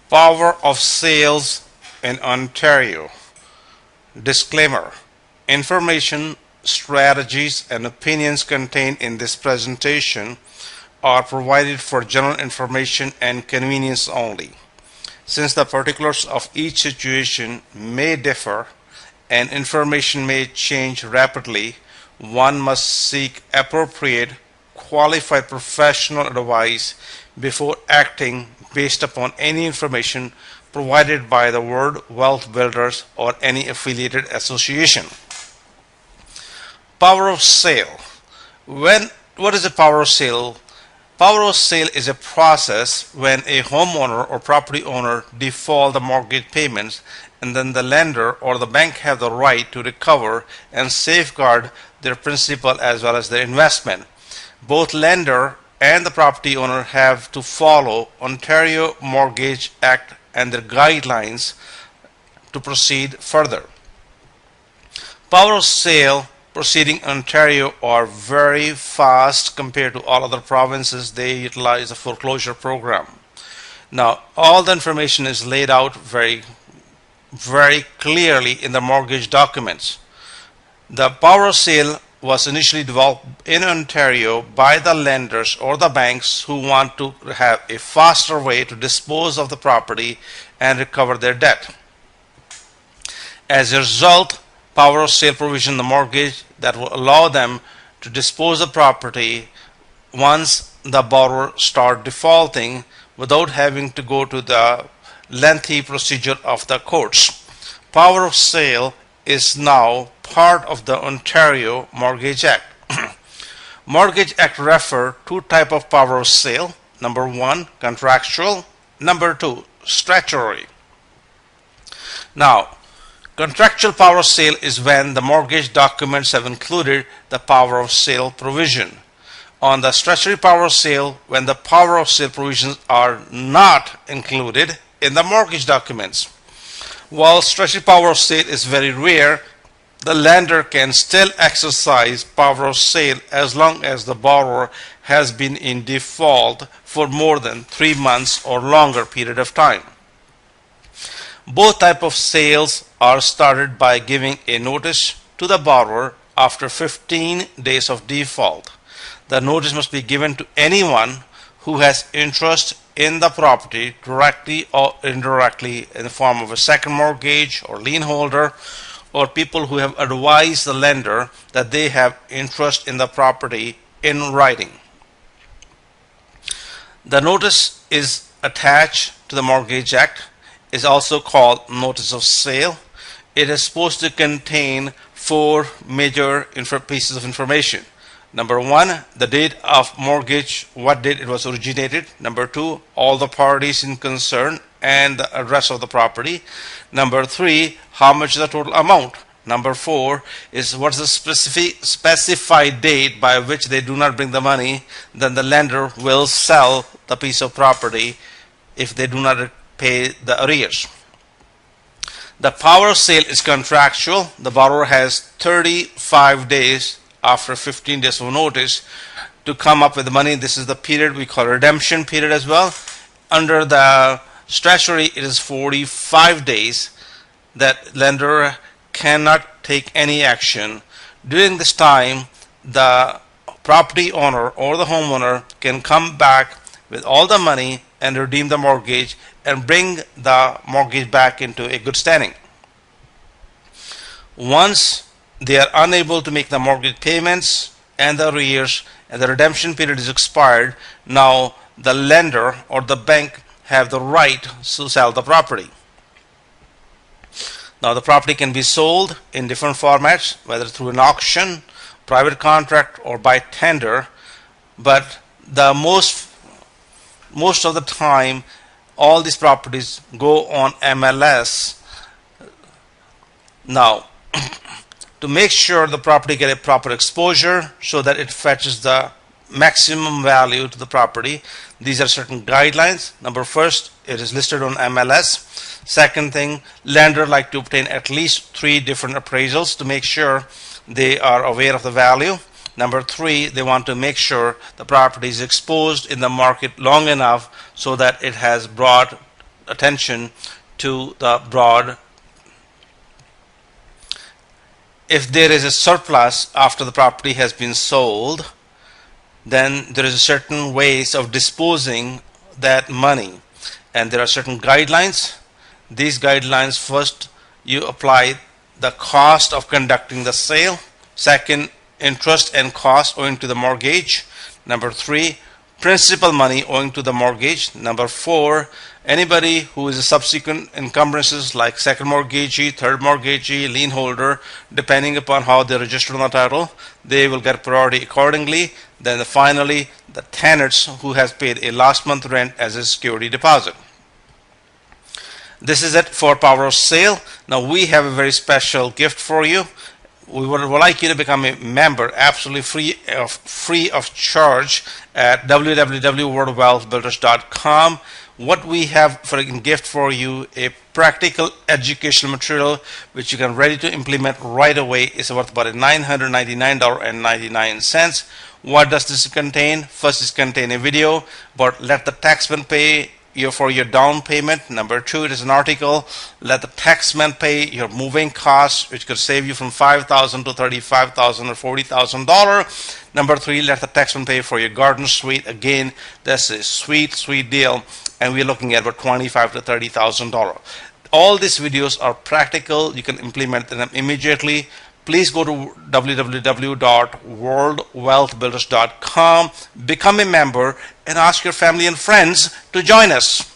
Power of sales in Ontario. Disclaimer: information, strategies, and opinions contained in this presentation are provided for general information and convenience only. Since the particulars of each situation may differ and information may change rapidly, one must seek appropriate, qualified professional advice before acting based upon any information provided by the World Wealth Builders or any affiliated association. Power of sale. What is a power of sale? Power of sale is a process when a homeowner or property owner default the mortgage payments, and then the lender or the bank have the right to recover and safeguard their principal as well as their investment. Both lender and the property owner have to follow Ontario Mortgage Act and their guidelines to proceed further. Power of sale proceeding in Ontario are very fast compared to all other provinces. They utilize a foreclosure program. Now, all the information is laid out very clearly in the mortgage documents. The power of sale was initially developed in Ontario by the lenders or the banks who want to have a faster way to dispose of the property and recover their debt. As a result, power of sale provision in the mortgage that will allow them to dispose of property once the borrower starts defaulting without having to go to the lengthy procedure of the courts. Power of sale is now part of the Ontario Mortgage Act. Mortgage Act refer two type of power of sale. Number one, contractual. Number two, statutory. Now, contractual power of sale is when the mortgage documents have included the power of sale provision. On the statutory power of sale, when the power of sale provisions are not included in the mortgage documents. While statutory power of sale is very rare, the lender can still exercise power of sale as long as the borrower has been in default for more than 3 months or longer period of time. Both types of sales are started by giving a notice to the borrower after 15 days of default. The notice must be given to anyone who has interest in the property directly or indirectly in the form of a second mortgage or lien holder, or people who have advised the lender that they have interest in the property in writing. The notice is attached to the Mortgage Act, is also called notice of sale. It is supposed to contain 4 major pieces of information. Number 1, the date of mortgage, what date it was originated. Number 2, all the parties in concern and the address of the property. Number 3, how much is the total amount. Number 4 is what's the specified date by which they do not bring the money, then the lender will sell the piece of property if they do not pay the arrears. The power of sale is contractual. The borrower has 35 days after 15 days of notice to come up with the money. This is the period we call redemption period as well. Under the statutory, it is 45 days that lender cannot take any action. During this time, the property owner or the homeowner can come back with all the money and redeem the mortgage and bring the mortgage back into a good standing. Once they are unable to make the mortgage payments and the arrears and the redemption period is expired, now the lender or the bank have the right to sell the property. Now the property can be sold in different formats, whether through an auction, private contract, or by tender, but the most of the time all these properties go on MLS. Now to make sure the property get a proper exposure so that it fetches the maximum value to the property, these are certain guidelines. Number first, it is listed on MLS. Second thing, lender like to obtain at least 3 different appraisals to make sure they are aware of the value. Number 3, they want to make sure the property is exposed in the market long enough so that it has brought attention to the broad. If there is a surplus after the property has been sold, then there is a certain ways of disposing that money, and there are certain guidelines. These guidelines: first, you apply the cost of conducting the sale. Second, interest and cost owing to the mortgage. Number 3, principal money owing to the mortgage. Number 4, anybody who is a subsequent encumbrances like second mortgagee, third mortgagee, lien holder, depending upon how they're registered on the title, they will get priority accordingly. Then finally, the tenants who has paid a last month rent as a security deposit. This is it for power of sale. Now we have a very special gift for you. We would like you to become a member absolutely free of charge at www.worldwealthbuilders.com. What we have for a gift for you, a practical educational material which you can ready to implement right away, is worth about $999.99. What does this contain? First, it contains a video about let the taxman pay for your down payment. Number 2, it is an article, let the taxman pay your moving costs, which could save you from $5,000 to $35,000 or $40,000. Number 3, let the taxman pay for your garden suite. Again, that's a sweet deal, and we're looking at about $25,000 to $30,000. All these videos are practical. You can implement them immediately. Please go to www.worldwealthbuilders.com, become a member, and ask your family and friends to join us.